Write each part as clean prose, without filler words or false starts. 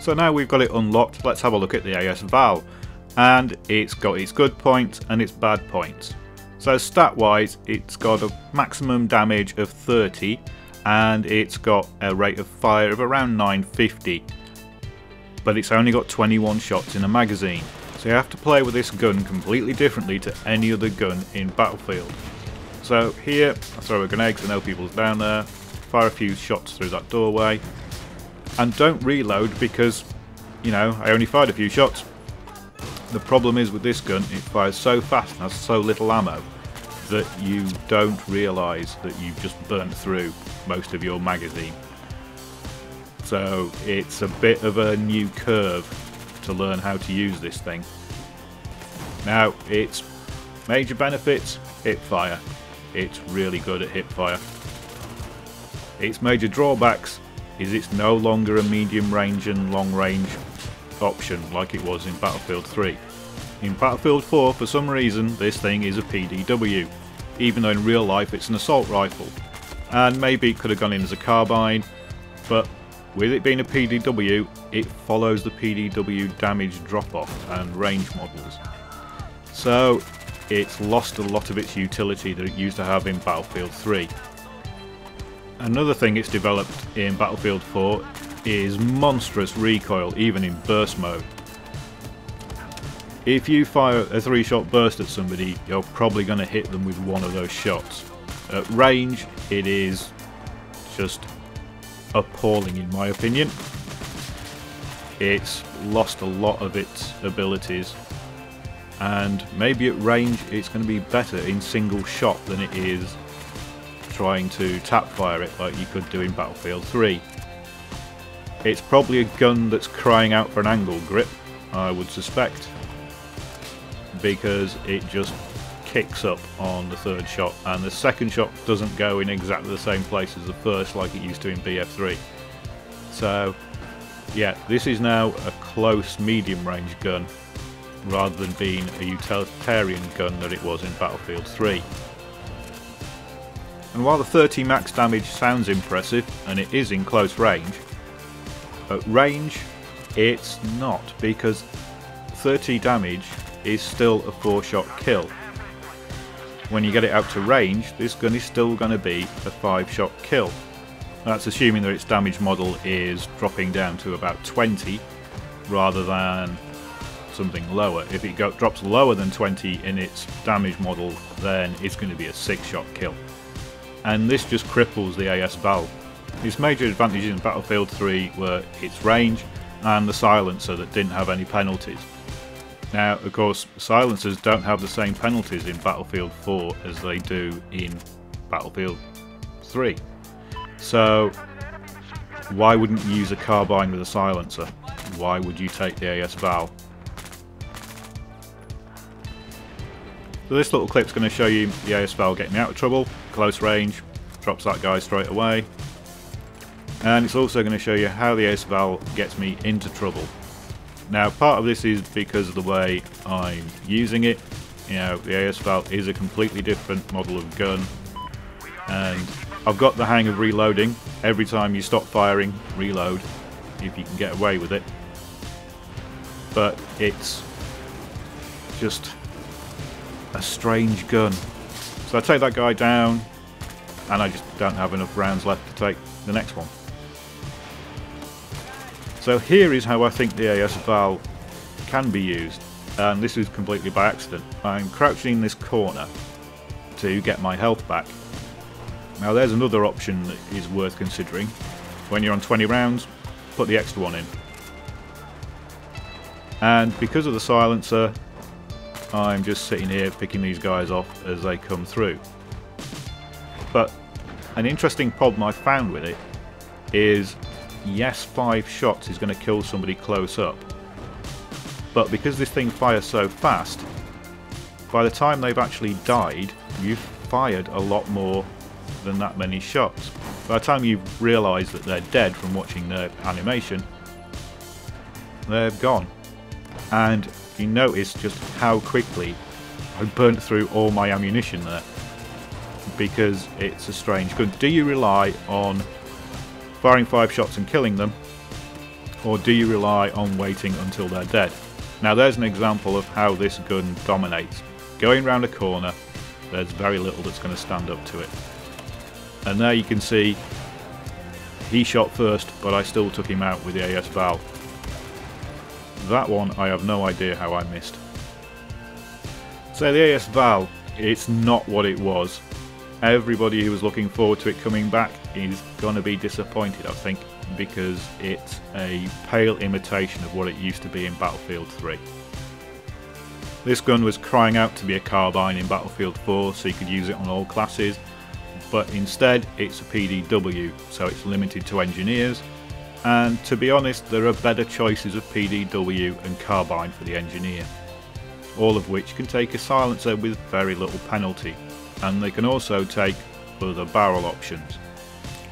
So now we've got it unlocked, let's have a look at the AS Val. And it's got its good points and its bad points. So stat wise, it's got a maximum damage of 30 and it's got a rate of fire of around 950. But it's only got 21 shots in a magazine. So you have to play with this gun completely differently to any other gun in Battlefield. So here, I throw a grenade because I know people's down there, fire a few shots through that doorway, and don't reload because, you know, I only fired a few shots. The problem is with this gun, it fires so fast and has so little ammo that you don't realise that you've just burnt through most of your magazine. So it's a bit of a new curve to learn how to use this thing. Now, its major benefits: hip fire. It's really good at hip fire. Its major drawbacks is it's no longer a medium range and long range option like it was in Battlefield 3. In Battlefield 4, for some reason, this thing is a PDW, even though in real life it's an assault rifle. And maybe it could have gone in as a carbine, but with it being a PDW, it follows the PDW damage drop-off and range models. So it's lost a lot of its utility that it used to have in Battlefield 3. Another thing it's developed in Battlefield 4 is monstrous recoil, even in burst mode. If you fire a 3-shot burst at somebody, you're probably going to hit them with one of those shots. At range, it is just appalling in my opinion. It's lost a lot of its abilities, and maybe at range it's going to be better in single shot than it is trying to tap fire it like you could do in Battlefield 3. It's probably a gun that's crying out for an angle grip, I would suspect, because it just kicks up on the third shot, and the second shot doesn't go in exactly the same place as the first like it used to in BF3. So yeah, this is now a close medium range gun rather than being a utilitarian gun that it was in Battlefield 3. And while the 30 max damage sounds impressive, and it is in close range, at range it's not, because 30 damage is still a 4-shot kill. When you get it out to range, this gun is still going to be a 5-shot kill. That's assuming that its damage model is dropping down to about 20 rather than something lower. If it drops lower than 20 in its damage model, then it's going to be a 6-shot kill. And this just cripples the AS Val. Its major advantages in Battlefield 3 were its range and the silencer that didn't have any penalties. Now, of course, silencers don't have the same penalties in Battlefield 4 as they do in Battlefield 3. So, why wouldn't you use a carbine with a silencer? Why would you take the AS Val? So this little clip's going to show you the AS Val getting me out of trouble, close range, drops that guy straight away. And it's also going to show you how the AS Val gets me into trouble. Now, part of this is because of the way I'm using it. You know, the AS Val is a completely different model of gun, and I've got the hang of reloading. Every time you stop firing, reload, if you can get away with it. But it's just a strange gun. So I take that guy down, and I just don't have enough rounds left to take the next one. So here is how I think the AS Val can be used, and this is completely by accident. I'm crouching in this corner to get my health back. Now there's another option that is worth considering. When you're on 20 rounds, put the extra one in. And because of the silencer, I'm just sitting here picking these guys off as they come through. But an interesting problem I found with it is, yes, 5 shots is going to kill somebody close up, but because this thing fires so fast, by the time they've actually died, you've fired a lot more than that many shots. By the time you've realised that they're dead from watching their animation, they're gone. And you notice just how quickly I burnt through all my ammunition there, because it's a strange gun. Do you rely on firing 5 shots and killing them, or do you rely on waiting until they're dead? Now there's an example of how this gun dominates. Going round a corner, there's very little that's going to stand up to it. And there you can see he shot first, but I still took him out with the AS Val. That one I have no idea how I missed. So the AS Val, it's not what it was. Everybody who was looking forward to it coming back is going to be disappointed, I think, because it's a pale imitation of what it used to be in Battlefield 3. This gun was crying out to be a carbine in Battlefield 4, so you could use it on all classes, but instead it's a PDW, so it's limited to engineers, and to be honest there are better choices of PDW and carbine for the engineer, all of which can take a silencer with very little penalty, and they can also take other barrel options.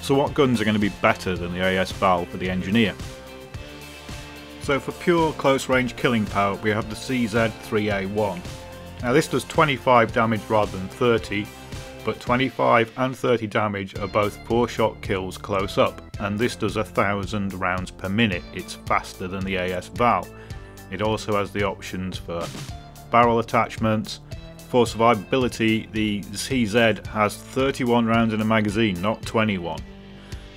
So what guns are going to be better than the AS Val for the engineer? So for pure close range killing power we have the CZ3A1. Now this does 25 damage rather than 30, but 25 and 30 damage are both 4-shot kills close up, and this does 1,000 rounds per minute. It's faster than the AS Val. It also has the options for barrel attachments. For survivability, the CZ has 31 rounds in a magazine, not 21.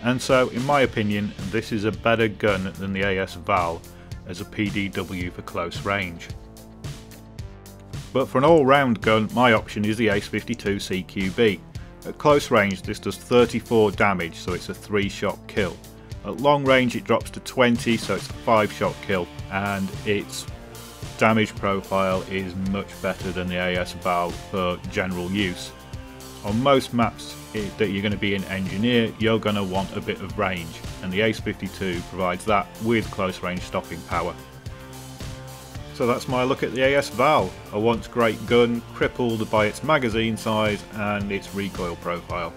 And so, in my opinion, this is a better gun than the AS Val as a PDW for close range. But for an all-round gun, my option is the Ace-52 CQB. At close range this does 34 damage, so it's a 3-shot kill. At long range it drops to 20, so it's a 5-shot kill, and its damage profile is much better than the AS Val for general use. On most maps that you're going to be in engineer, you're going to want a bit of range, and the Ace-52 provides that with close range stopping power. So that's my look at the AS Val, a once great gun crippled by its magazine size and its recoil profile.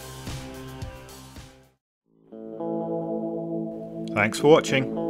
Thanks for watching.